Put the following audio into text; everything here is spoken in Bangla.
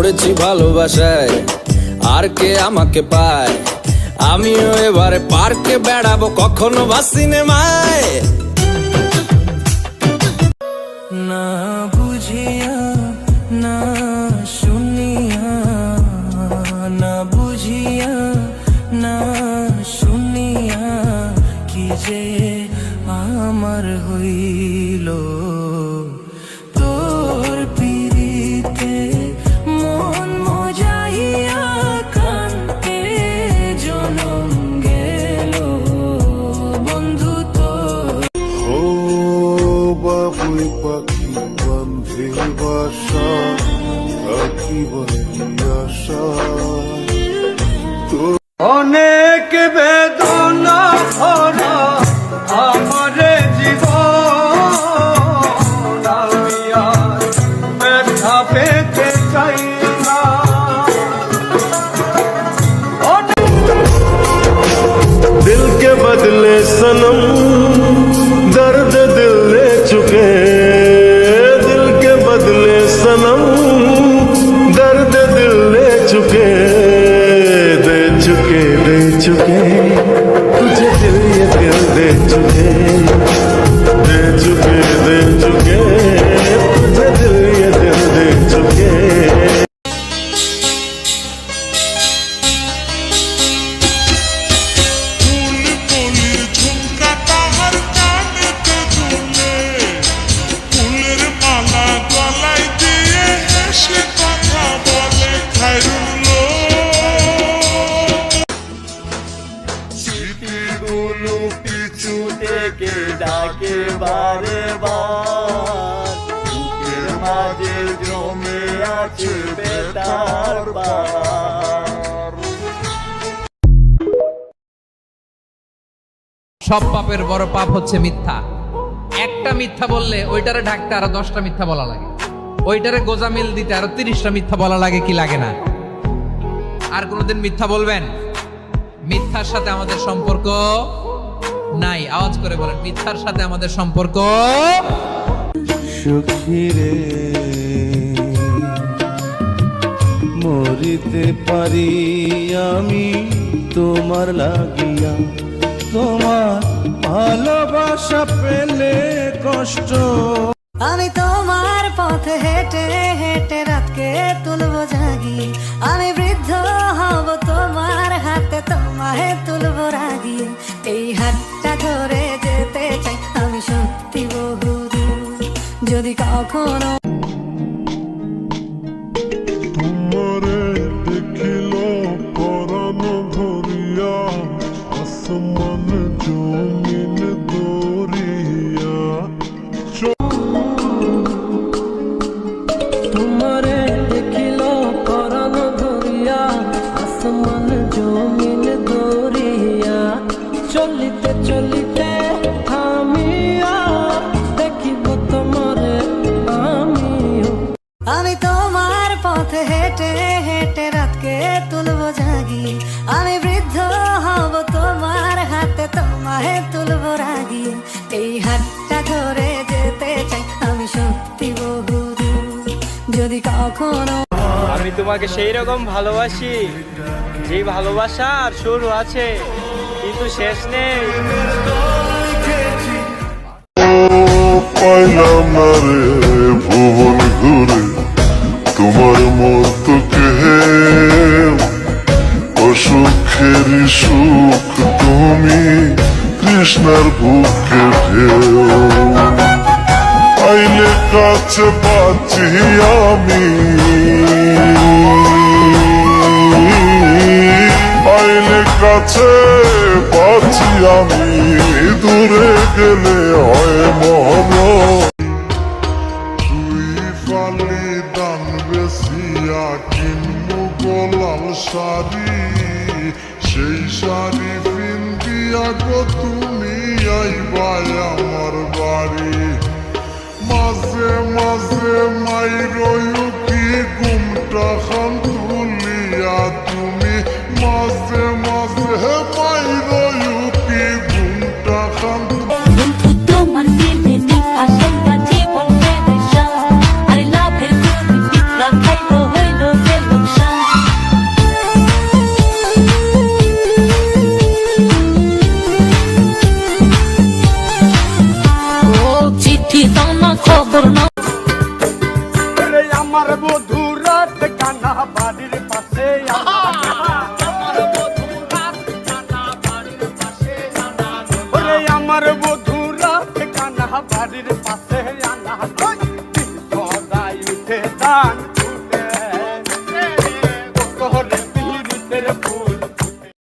পড়েছি ভালোবাসায়, আর কে আমাকে পায়? আমিও এবারে পার্কে বেড়াবো, কখনো বা সিনেমায়। না বুঝিয়া না শুনিয়া, না বুঝিয়া না শুনিয়া কি যে আমার হইল, তোর পিরিতে মন মজাইয়া কান্তে জনম গেল বন্ধু তোর। ও বাবুই পাখি বন্ধে বাসা, রাখিবাই আশা। অনেক বেদনা ভরা আমার জীবন, আমি আর ব্যথা পেতে চাই না। दिल के बदले सनम दर्द दिल ले चुके, दिल के बदले सनम दर्द दिल ले चुके, दे चुके दे चुके तुझे दिल ये दिल दे चुके, दे चुके दे चुके तुझे दिल ये दिल दे चुके। স্মৃতিগুলো পিছু থেকে ডাকে বারে বার, বুকের মাঝে জমে আছে বেতার পার। সব পাপের বড় পাপ হচ্ছে মিথ্যা। একটা মিথ্যা বললে ওইটারে ঢাকতে আরো 10টা মিথ্যা বলা লাগে, ওইটারে গোজামিল দিতে আরো 30টা মিথ্যা বলা লাগে, কি লাগে না? আর কোনোদিন মিথ্যা বলবেন? মিথ্যার সাথে আমাদের সম্পর্ক নাই। আওয়াজ করে বলেন, মিথ্যার সাথে আমাদের সম্পর্ক। সুখী রে মরিতে পারি আমি তোমার লাগিয়া, তোমার ভালোবাসা পেলে কষ্ট। আমি তোমার পথে হেঁটে হেঁটে রাতকে তুলবো জাগি, আমি বৃদ্ধ হব তোমার হাতে তোমায় তুলবো রাগি। এই হাতটা ধরে যেতে চাই আমি সত্যি বহুদূর, যদি কখনো তোমারে দেখিল পরাণ ধরিয়া, আসমান জমিন দরিয়া। তোমারে দেখিল পরাণ ধরিয়া, আসমান জমিন দরিয়া। চলিতে চলিতে আমিও দেখিব তোমারে আমিও। আমি তোমার পথে হেঁটে হেঁটে রাতকে তুলবো জাগি, আমি বৃদ্ধ হব তোমার হাতে তোমায় তুলবো রাগি। এই হাতটা ধরে যেতে চাই আমি সত্যি বহুদূর, যদি কখনো। আমি তোমাকে সেই রকম ভালোবাসি, যে ভালোবাসার শুরু আছে কিন্তু শেষ নেই। পাইলাম না রে ভুবন ঘুরে তোমার মতো কেউ, অসুখের সুখ তুমি কৃষ্ণার বুকে ঢেউ। আইলে কাছে বাঁচি আমি, আইলে কাছে বাঁচি আমি, দূরে গেলে হয় মন। তুই ফালি দান বেশিয়া কিনবো গোলাল শাড়ি, সেই শাড়ি পিন্দিয়া গো তুমি আইবাই আমার বাড়ি। মাঝে মাঝে মাইরয়ু কি ঘুমটা খান তুলিয়া তুমি, মাঝে মাঝে মাইরয়ু কি ঘুমটা খান। তোমার প্রেমে আশঙ্কা জীবন বেদশা, আরে লাভের তুমি পিতরা খাইলো হইলো ওরে আমার বধুরা কানা বাড়ির পাশে আনা সদাই উঠে দান